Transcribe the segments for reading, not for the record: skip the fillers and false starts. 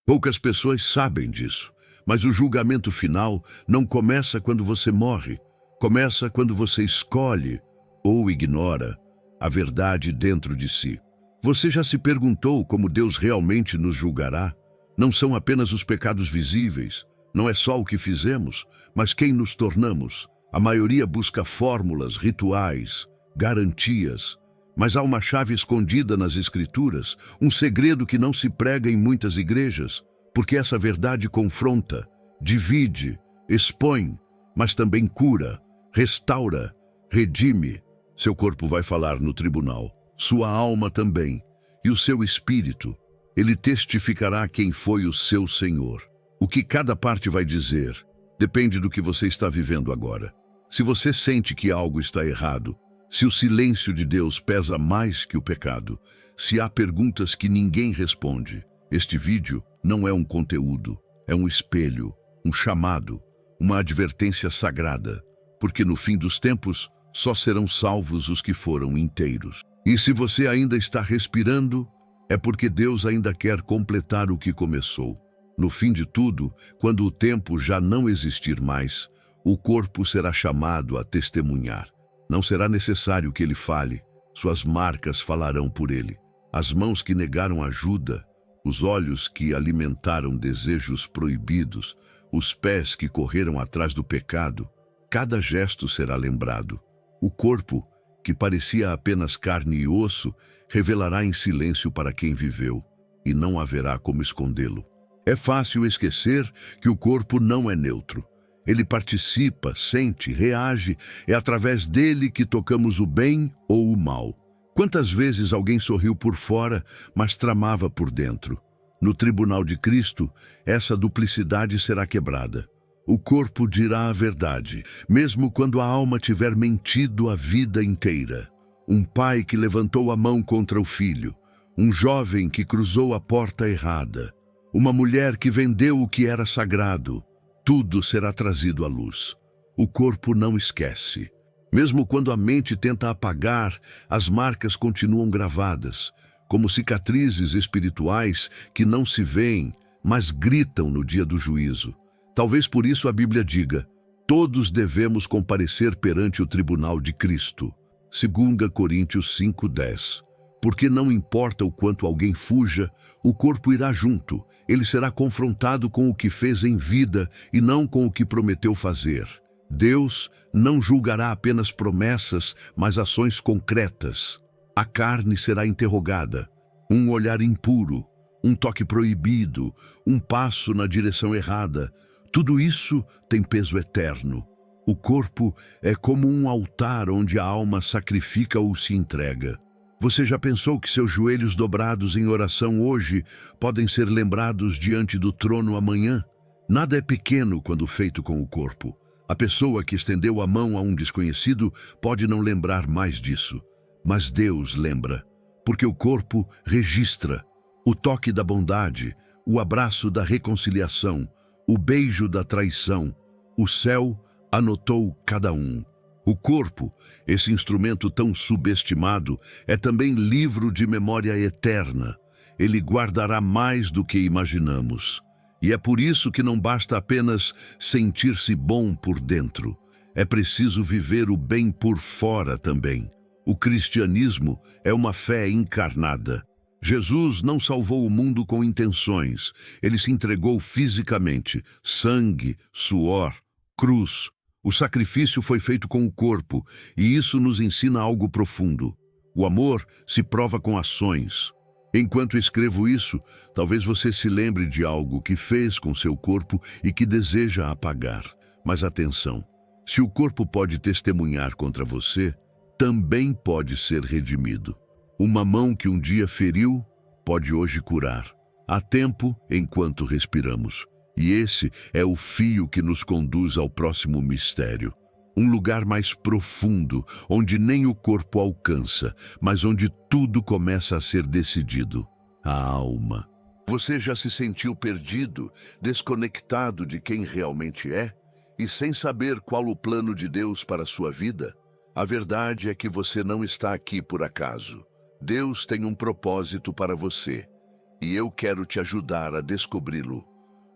Poucas pessoas sabem disso, mas o julgamento final não começa quando você morre. Começa quando você escolhe ou ignora a verdade dentro de si. Você já se perguntou como Deus realmente nos julgará? Não são apenas os pecados visíveis, não é só o que fizemos, mas quem nos tornamos. A maioria busca fórmulas, rituais, garantias, mas há uma chave escondida nas Escrituras, um segredo que não se prega em muitas igrejas, porque essa verdade confronta, divide, expõe, mas também cura, restaura, redime. Seu corpo vai falar no tribunal, sua alma também, e o seu espírito. Ele testificará quem foi o seu Senhor. O que cada parte vai dizer depende do que você está vivendo agora. Se você sente que algo está errado, se o silêncio de Deus pesa mais que o pecado, se há perguntas que ninguém responde, este vídeo não é um conteúdo, é um espelho, um chamado, uma advertência sagrada, porque no fim dos tempos só serão salvos os que foram inteiros. E se você ainda está respirando, é porque Deus ainda quer completar o que começou. No fim de tudo, quando o tempo já não existir mais, o corpo será chamado a testemunhar. Não será necessário que ele fale, suas marcas falarão por ele. As mãos que negaram ajuda, os olhos que alimentaram desejos proibidos, os pés que correram atrás do pecado, cada gesto será lembrado. O corpo, que parecia apenas carne e osso, revelará em silêncio para quem viveu, e não haverá como escondê-lo. É fácil esquecer que o corpo não é neutro. Ele participa, sente, reage, é através dele que tocamos o bem ou o mal. Quantas vezes alguém sorriu por fora, mas tramava por dentro? No tribunal de Cristo, essa duplicidade será quebrada. O corpo dirá a verdade, mesmo quando a alma tiver mentido a vida inteira. Um pai que levantou a mão contra o filho, um jovem que cruzou a porta errada, uma mulher que vendeu o que era sagrado, tudo será trazido à luz. O corpo não esquece. Mesmo quando a mente tenta apagar, as marcas continuam gravadas, como cicatrizes espirituais que não se veem, mas gritam no dia do juízo. Talvez por isso a Bíblia diga: todos devemos comparecer perante o tribunal de Cristo. 2 Coríntios 5:10. Porque não importa o quanto alguém fuja, o corpo irá junto. Ele será confrontado com o que fez em vida e não com o que prometeu fazer. Deus não julgará apenas promessas, mas ações concretas. A carne será interrogada. Um olhar impuro, um toque proibido, um passo na direção errada. Tudo isso tem peso eterno. O corpo é como um altar onde a alma sacrifica ou se entrega. Você já pensou que seus joelhos dobrados em oração hoje podem ser lembrados diante do trono amanhã? Nada é pequeno quando feito com o corpo. A pessoa que estendeu a mão a um desconhecido pode não lembrar mais disso, mas Deus lembra, porque o corpo registra o toque da bondade, o abraço da reconciliação, o beijo da traição. O céu anotou cada um. O corpo, esse instrumento tão subestimado, é também livro de memória eterna. Ele guardará mais do que imaginamos. E é por isso que não basta apenas sentir-se bom por dentro. É preciso viver o bem por fora também. O cristianismo é uma fé encarnada. Jesus não salvou o mundo com intenções. Ele se entregou fisicamente. Sangue, suor, cruz. O sacrifício foi feito com o corpo, e isso nos ensina algo profundo. O amor se prova com ações. Enquanto escrevo isso, talvez você se lembre de algo que fez com seu corpo e que deseja apagar. Mas atenção, se o corpo pode testemunhar contra você, também pode ser redimido. Uma mão que um dia feriu, pode hoje curar. Há tempo enquanto respiramos. E esse é o fio que nos conduz ao próximo mistério. Um lugar mais profundo, onde nem o corpo alcança, mas onde tudo começa a ser decidido. A alma. Você já se sentiu perdido, desconectado de quem realmente é? E sem saber qual o plano de Deus para a sua vida? A verdade é que você não está aqui por acaso. Deus tem um propósito para você. e eu quero te ajudar a descobri-lo.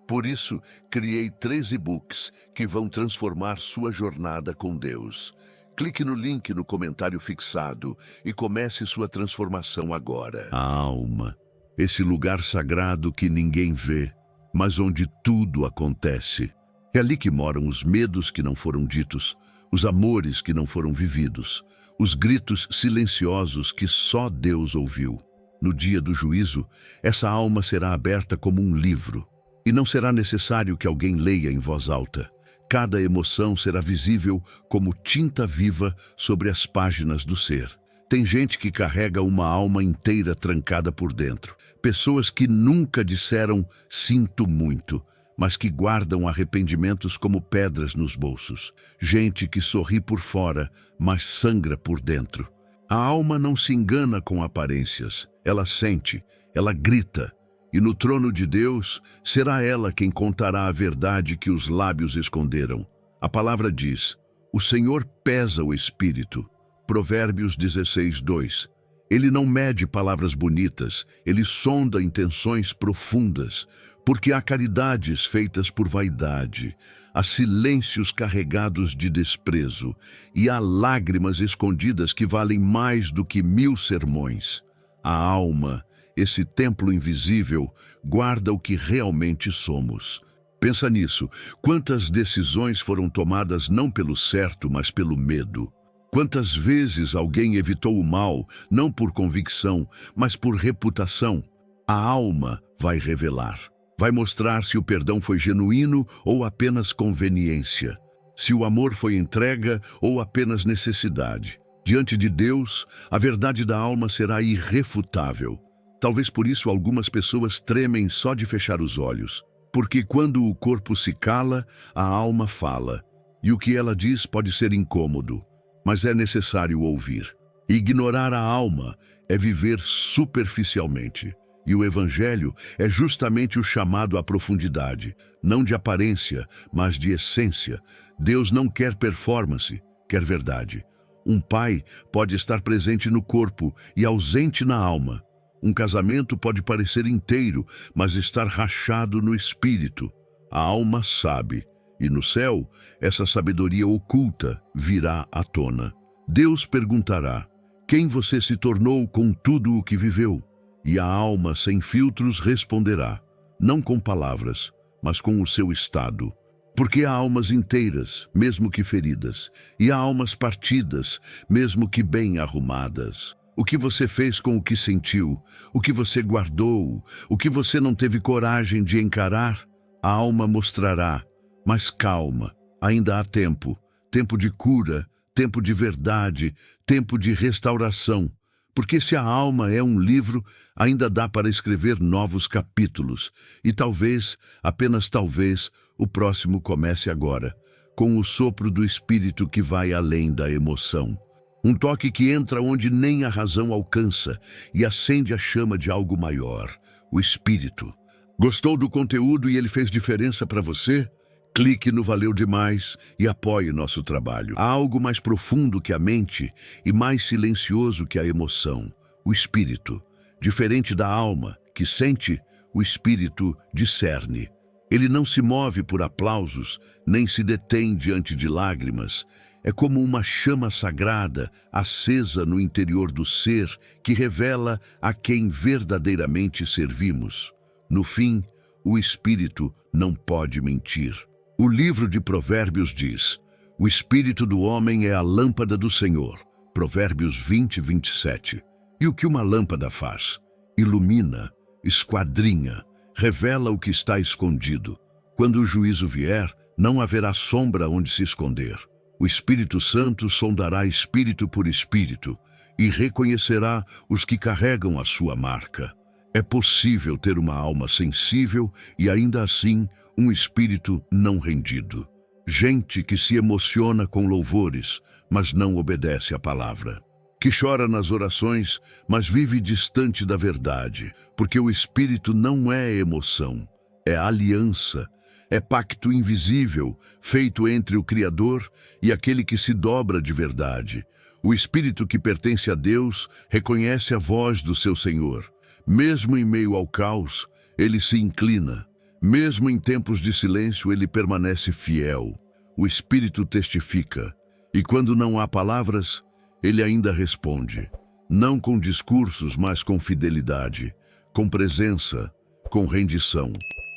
Por isso, criei 3 e-books que vão transformar sua jornada com Deus. Clique no link no comentário fixado e comece sua transformação agora. A alma, esse lugar sagrado que ninguém vê, mas onde tudo acontece. É ali que moram os medos que não foram ditos, os amores que não foram vividos, os gritos silenciosos que só Deus ouviu. No dia do juízo, essa alma será aberta como um livro, e não será necessário que alguém leia em voz alta. Cada emoção será visível como tinta viva sobre as páginas do ser. Tem gente que carrega uma alma inteira trancada por dentro. Pessoas que nunca disseram "sinto muito", mas que guardam arrependimentos como pedras nos bolsos. Gente que sorri por fora, mas sangra por dentro. A alma não se engana com aparências. Ela sente, ela grita. E no trono de Deus, será ela quem contará a verdade que os lábios esconderam. A palavra diz: o Senhor pesa o espírito. Provérbios 16:2. Ele não mede palavras bonitas, ele sonda intenções profundas, porque há caridades feitas por vaidade, há silêncios carregados de desprezo, e há lágrimas escondidas que valem mais do que 1000 sermões. A alma, esse templo invisível, guarda o que realmente somos. Pensa nisso. Quantas decisões foram tomadas não pelo certo, mas pelo medo? Quantas vezes alguém evitou o mal, não por convicção, mas por reputação? A alma vai revelar. Vai mostrar se o perdão foi genuíno ou apenas conveniência. Se o amor foi entrega ou apenas necessidade. Diante de Deus, a verdade da alma será irrefutável. Talvez por isso algumas pessoas tremem só de fechar os olhos. Porque quando o corpo se cala, a alma fala. E o que ela diz pode ser incômodo, mas é necessário ouvir. Ignorar a alma é viver superficialmente. E o Evangelho é justamente o chamado à profundidade, não de aparência, mas de essência. Deus não quer performance, quer verdade. Um pai pode estar presente no corpo e ausente na alma. Um casamento pode parecer inteiro, mas estar rachado no espírito. A alma sabe, e no céu, essa sabedoria oculta virá à tona. Deus perguntará: quem você se tornou com tudo o que viveu? E a alma sem filtros responderá, não com palavras, mas com o seu estado. Porque há almas inteiras, mesmo que feridas, e há almas partidas, mesmo que bem arrumadas. O que você fez com o que sentiu, o que você guardou, o que você não teve coragem de encarar, a alma mostrará. Mas calma, ainda há tempo, tempo de cura, tempo de verdade, tempo de restauração. Porque se a alma é um livro, ainda dá para escrever novos capítulos. E talvez, apenas talvez, o próximo comece agora, com o sopro do Espírito que vai além da emoção. Um toque que entra onde nem a razão alcança e acende a chama de algo maior, o Espírito. Gostou do conteúdo e ele fez diferença para você? Clique no Valeu Demais e apoie nosso trabalho. Há algo mais profundo que a mente e mais silencioso que a emoção, o Espírito. Diferente da alma, que sente, o Espírito discerne. Ele não se move por aplausos, nem se detém diante de lágrimas. É como uma chama sagrada, acesa no interior do ser, que revela a quem verdadeiramente servimos. No fim, o Espírito não pode mentir. O livro de Provérbios diz: o Espírito do homem é a lâmpada do Senhor. Provérbios 20:27. E o que uma lâmpada faz? Ilumina, esquadrinha, revela o que está escondido. Quando o juízo vier, não haverá sombra onde se esconder. O Espírito Santo sondará espírito por espírito e reconhecerá os que carregam a sua marca. É possível ter uma alma sensível e ainda assim um espírito não rendido. Gente que se emociona com louvores, mas não obedece à palavra. Que chora nas orações, mas vive distante da verdade, porque o espírito não é emoção, é aliança. É pacto invisível, feito entre o Criador e aquele que se dobra de verdade. O espírito que pertence a Deus reconhece a voz do seu Senhor. Mesmo em meio ao caos, ele se inclina. Mesmo em tempos de silêncio, ele permanece fiel. O Espírito testifica. E quando não há palavras, ele ainda responde. Não com discursos, mas com fidelidade, com presença, com rendição.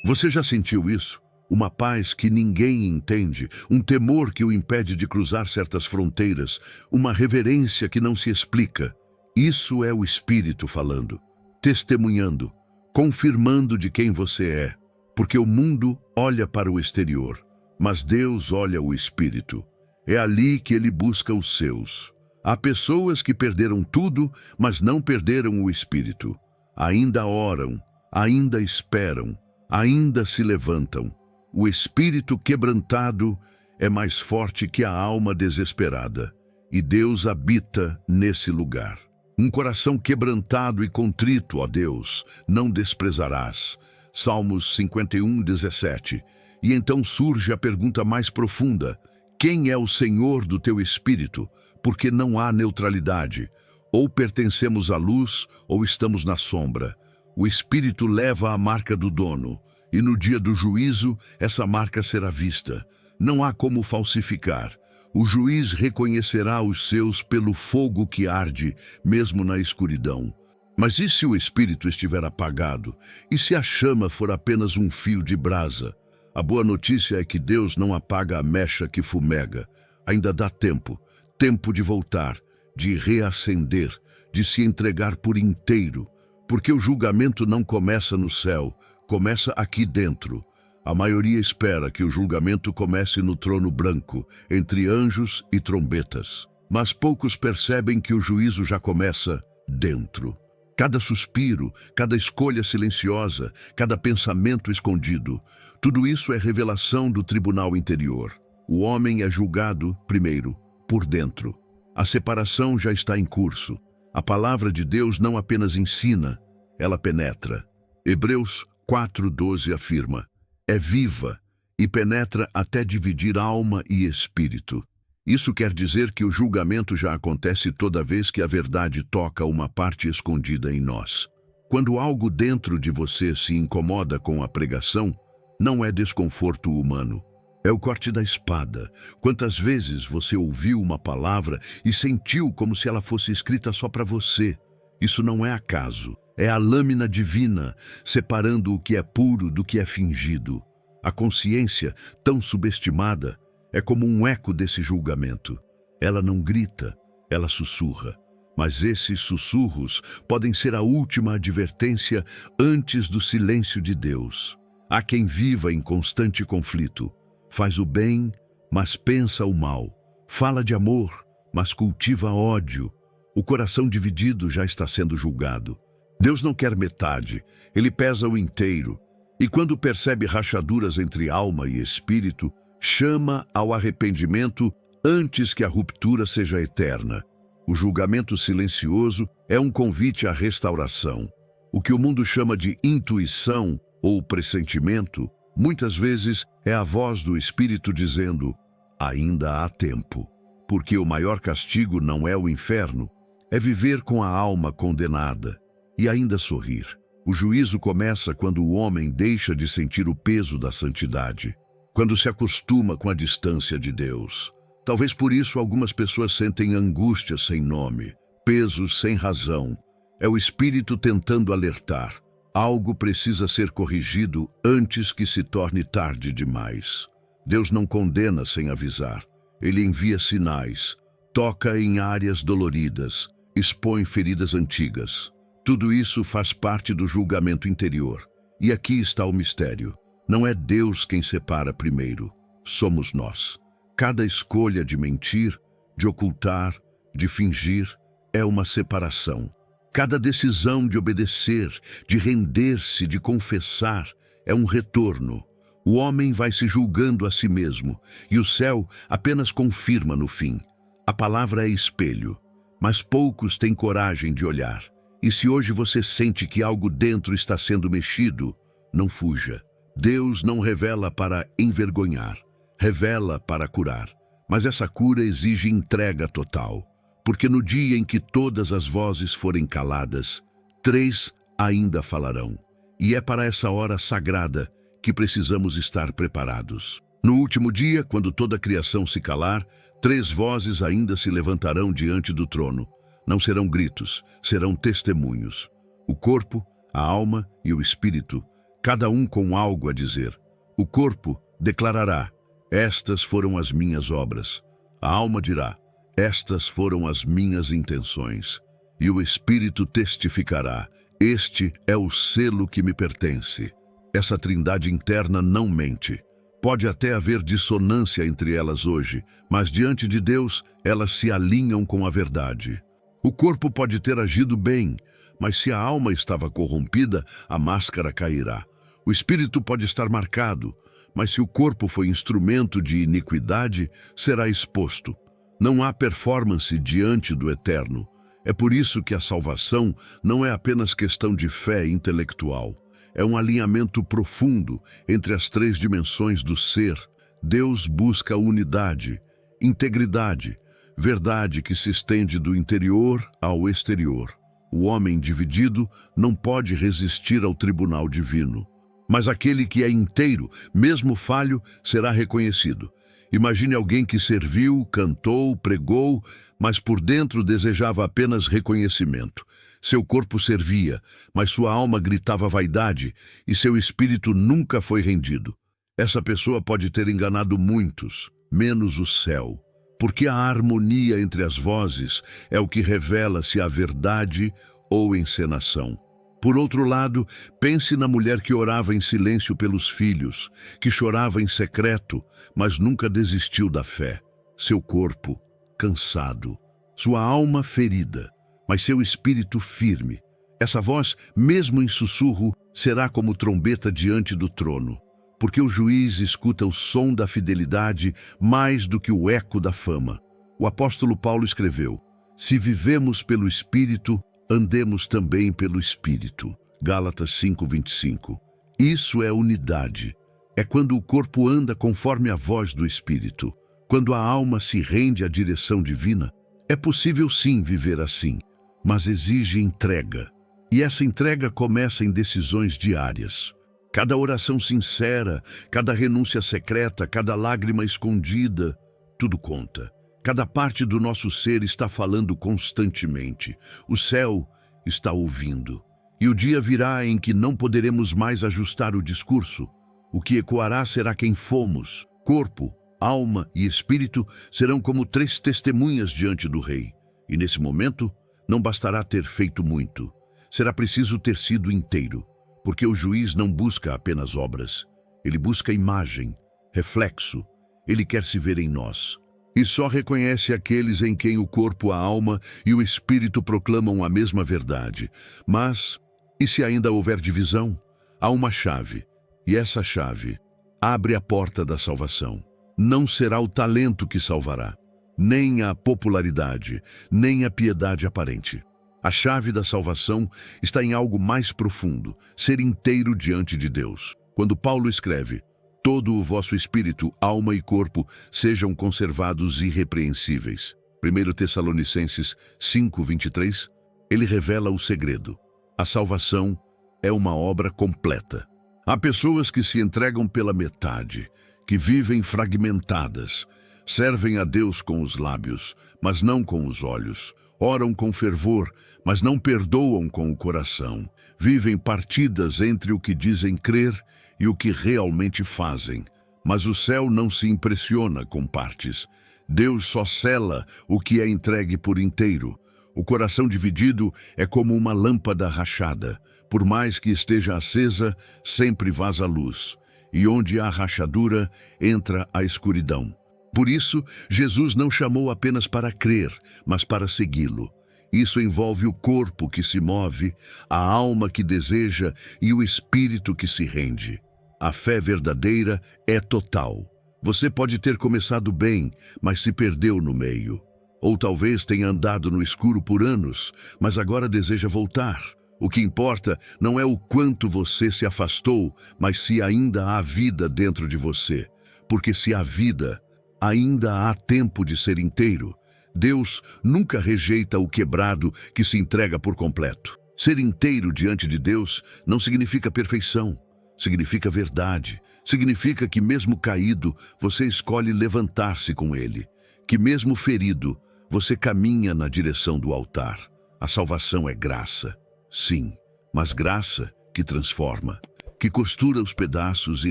Você já sentiu isso? Uma paz que ninguém entende, um temor que o impede de cruzar certas fronteiras, uma reverência que não se explica. Isso é o Espírito falando, testemunhando, confirmando de quem você é, porque o mundo olha para o exterior, mas Deus olha o Espírito. É ali que ele busca os seus. Há pessoas que perderam tudo, mas não perderam o Espírito. Ainda oram, ainda esperam, ainda se levantam. O espírito quebrantado é mais forte que a alma desesperada, e Deus habita nesse lugar. Um coração quebrantado e contrito, ó Deus, não desprezarás. Salmos 51:17. E então surge a pergunta mais profunda: quem é o Senhor do teu espírito? Porque não há neutralidade. Ou pertencemos à luz, ou estamos na sombra. O espírito leva a marca do dono. E no dia do juízo, essa marca será vista. Não há como falsificar. O juiz reconhecerá os seus pelo fogo que arde, mesmo na escuridão. Mas e se o espírito estiver apagado? E se a chama for apenas um fio de brasa? A boa notícia é que Deus não apaga a mecha que fumega. Ainda dá tempo. Tempo de voltar, de reacender, de se entregar por inteiro. Porque o julgamento não começa no céu. Começa aqui dentro. A maioria espera que o julgamento comece no trono branco, entre anjos e trombetas. Mas poucos percebem que o juízo já começa dentro. Cada suspiro, cada escolha silenciosa, cada pensamento escondido, tudo isso é revelação do tribunal interior. O homem é julgado, primeiro, por dentro. A separação já está em curso. A palavra de Deus não apenas ensina, ela penetra. Hebreus 4:12 afirma: é viva e penetra até dividir alma e espírito. Isso quer dizer que o julgamento já acontece toda vez que a verdade toca uma parte escondida em nós. Quando algo dentro de você se incomoda com a pregação, não é desconforto humano. É o corte da espada. Quantas vezes você ouviu uma palavra e sentiu como se ela fosse escrita só para você? Isso não é acaso. É a lâmina divina, separando o que é puro do que é fingido. A consciência, tão subestimada, é como um eco desse julgamento. Ela não grita, ela sussurra. Mas esses sussurros podem ser a última advertência antes do silêncio de Deus. Há quem viva em constante conflito. Faz o bem, mas pensa o mal. Fala de amor, mas cultiva ódio. O coração dividido já está sendo julgado. Deus não quer metade, ele pesa o inteiro. E quando percebe rachaduras entre alma e espírito, chama ao arrependimento antes que a ruptura seja eterna. O julgamento silencioso é um convite à restauração. O que o mundo chama de intuição ou pressentimento, muitas vezes é a voz do Espírito dizendo: ainda há tempo. Porque o maior castigo não é o inferno, é viver com a alma condenada. E ainda sorrir. O juízo começa quando o homem deixa de sentir o peso da santidade, quando se acostuma com a distância de Deus. Talvez por isso algumas pessoas sentem angústia sem nome, pesos sem razão. É o Espírito tentando alertar. Algo precisa ser corrigido antes que se torne tarde demais. Deus não condena sem avisar. Ele envia sinais, toca em áreas doloridas, expõe feridas antigas. Tudo isso faz parte do julgamento interior. E aqui está o mistério. Não é Deus quem separa primeiro, somos nós. Cada escolha de mentir, de ocultar, de fingir, é uma separação. Cada decisão de obedecer, de render-se, de confessar, é um retorno. O homem vai se julgando a si mesmo, e o céu apenas confirma no fim. A palavra é espelho, mas poucos têm coragem de olhar. E se hoje você sente que algo dentro está sendo mexido, não fuja. Deus não revela para envergonhar, revela para curar. Mas essa cura exige entrega total, porque no dia em que todas as vozes forem caladas, 3 ainda falarão. E é para essa hora sagrada que precisamos estar preparados. No último dia, quando toda a criação se calar, 3 vozes ainda se levantarão diante do trono. Não serão gritos, serão testemunhos. O corpo, a alma e o espírito, cada um com algo a dizer. O corpo declarará: estas foram as minhas obras. A alma dirá: estas foram as minhas intenções. E o espírito testificará: este é o selo que me pertence. Essa trindade interna não mente. Pode até haver dissonância entre elas hoje, mas diante de Deus elas se alinham com a verdade. O corpo pode ter agido bem, mas se a alma estava corrompida, a máscara cairá. O espírito pode estar marcado, mas se o corpo foi instrumento de iniquidade, será exposto. Não há performance diante do eterno. É por isso que a salvação não é apenas questão de fé intelectual. É um alinhamento profundo entre as 3 dimensões do ser. Deus busca unidade, integridade, verdade que se estende do interior ao exterior. O homem dividido não pode resistir ao tribunal divino. Mas aquele que é inteiro, mesmo falho, será reconhecido. Imagine alguém que serviu, cantou, pregou, mas por dentro desejava apenas reconhecimento. Seu corpo servia, mas sua alma gritava vaidade e seu espírito nunca foi rendido. Essa pessoa pode ter enganado muitos, menos o céu, porque a harmonia entre as vozes é o que revela se há verdade ou encenação. Por outro lado, pense na mulher que orava em silêncio pelos filhos, que chorava em secreto, mas nunca desistiu da fé. Seu corpo, cansado, sua alma ferida, mas seu espírito firme. Essa voz, mesmo em sussurro, será como trombeta diante do trono, porque o juiz escuta o som da fidelidade mais do que o eco da fama. O apóstolo Paulo escreveu: se vivemos pelo Espírito, andemos também pelo Espírito. Gálatas 5:25. Isso é unidade. É quando o corpo anda conforme a voz do Espírito. Quando a alma se rende à direção divina. É possível sim viver assim, mas exige entrega. E essa entrega começa em decisões diárias. Cada oração sincera, cada renúncia secreta, cada lágrima escondida, tudo conta. Cada parte do nosso ser está falando constantemente. O céu está ouvindo. E o dia virá em que não poderemos mais ajustar o discurso. O que ecoará será quem fomos. Corpo, alma e espírito serão como 3 testemunhas diante do Rei. E nesse momento, não bastará ter feito muito. Será preciso ter sido inteiro. Porque o juiz não busca apenas obras. Ele busca imagem, reflexo. Ele quer se ver em nós. E só reconhece aqueles em quem o corpo, a alma e o espírito proclamam a mesma verdade. Mas, e se ainda houver divisão? Há uma chave, e essa chave abre a porta da salvação. Não será o talento que salvará, nem a popularidade, nem a piedade aparente. A chave da salvação está em algo mais profundo, ser inteiro diante de Deus. Quando Paulo escreve: todo o vosso espírito, alma e corpo sejam conservados irrepreensíveis. 1 Tessalonicenses 5:23, ele revela o segredo. A salvação é uma obra completa. Há pessoas que se entregam pela metade, que vivem fragmentadas, servem a Deus com os lábios, mas não com os olhos. Oram com fervor, mas não perdoam com o coração. Vivem partidas entre o que dizem crer e o que realmente fazem. Mas o céu não se impressiona com partes. Deus só sela o que é entregue por inteiro. O coração dividido é como uma lâmpada rachada. Por mais que esteja acesa, sempre vaza luz. E onde há rachadura, entra a escuridão. Por isso, Jesus não chamou apenas para crer, mas para segui-lo. Isso envolve o corpo que se move, a alma que deseja e o espírito que se rende. A fé verdadeira é total. Você pode ter começado bem, mas se perdeu no meio. Ou talvez tenha andado no escuro por anos, mas agora deseja voltar. O que importa não é o quanto você se afastou, mas se ainda há vida dentro de você. Porque se há vida, ainda há tempo de ser inteiro. Deus nunca rejeita o quebrado que se entrega por completo. Ser inteiro diante de Deus não significa perfeição, significa verdade. Significa que mesmo caído, você escolhe levantar-se com Ele. Que mesmo ferido, você caminha na direção do altar. A salvação é graça, sim, mas graça que transforma, que costura os pedaços e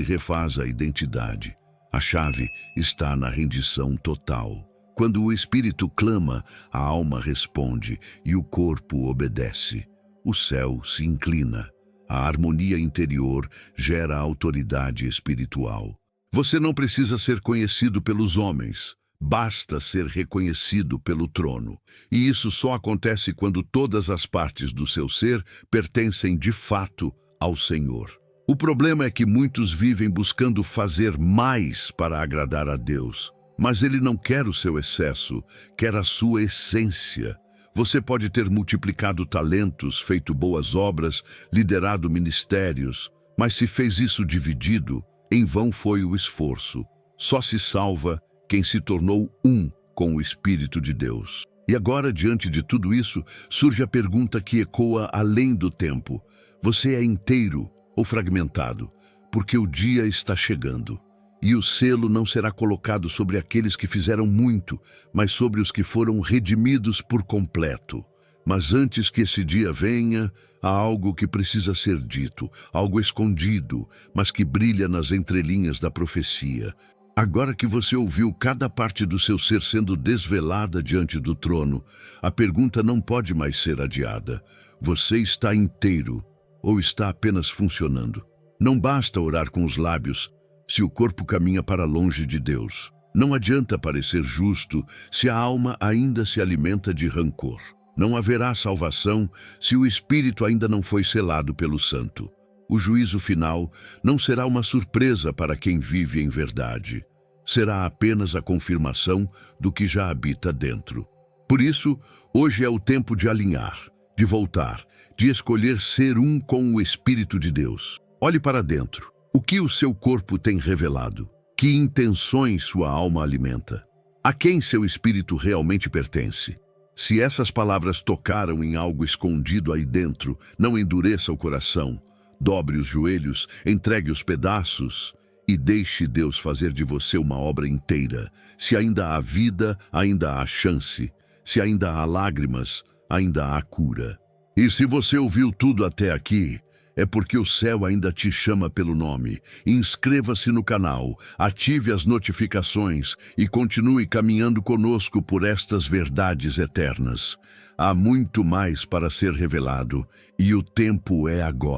refaz a identidade. A chave está na rendição total. Quando o espírito clama, a alma responde e o corpo obedece. O céu se inclina. A harmonia interior gera autoridade espiritual. Você não precisa ser conhecido pelos homens. Basta ser reconhecido pelo trono. E isso só acontece quando todas as partes do seu ser pertencem de fato ao Senhor. O problema é que muitos vivem buscando fazer mais para agradar a Deus. Mas Ele não quer o seu excesso, quer a sua essência. Você pode ter multiplicado talentos, feito boas obras, liderado ministérios, mas se fez isso dividido, em vão foi o esforço. Só se salva quem se tornou um com o Espírito de Deus. E agora, diante de tudo isso, surge a pergunta que ecoa além do tempo. Você é inteiro ou fragmentado? Porque o dia está chegando. E o selo não será colocado sobre aqueles que fizeram muito, mas sobre os que foram redimidos por completo. Mas antes que esse dia venha, há algo que precisa ser dito, algo escondido, mas que brilha nas entrelinhas da profecia. Agora que você ouviu cada parte do seu ser sendo desvelada diante do trono, a pergunta não pode mais ser adiada. Você está inteiro ou está apenas funcionando? Não basta orar com os lábios se o corpo caminha para longe de Deus. Não adianta parecer justo se a alma ainda se alimenta de rancor. Não haverá salvação se o espírito ainda não foi selado pelo Santo. O juízo final não será uma surpresa para quem vive em verdade. Será apenas a confirmação do que já habita dentro. Por isso, hoje é o tempo de alinhar, de voltar, de escolher ser um com o Espírito de Deus. Olhe para dentro. O que o seu corpo tem revelado? Que intenções sua alma alimenta? A quem seu espírito realmente pertence? Se essas palavras tocaram em algo escondido aí dentro, não endureça o coração, dobre os joelhos, entregue os pedaços e deixe Deus fazer de você uma obra inteira. Se ainda há vida, ainda há chance. Se ainda há lágrimas, ainda há cura. E se você ouviu tudo até aqui, é porque o céu ainda te chama pelo nome. Inscreva-se no canal, ative as notificações e continue caminhando conosco por estas verdades eternas. Há muito mais para ser revelado e o tempo é agora.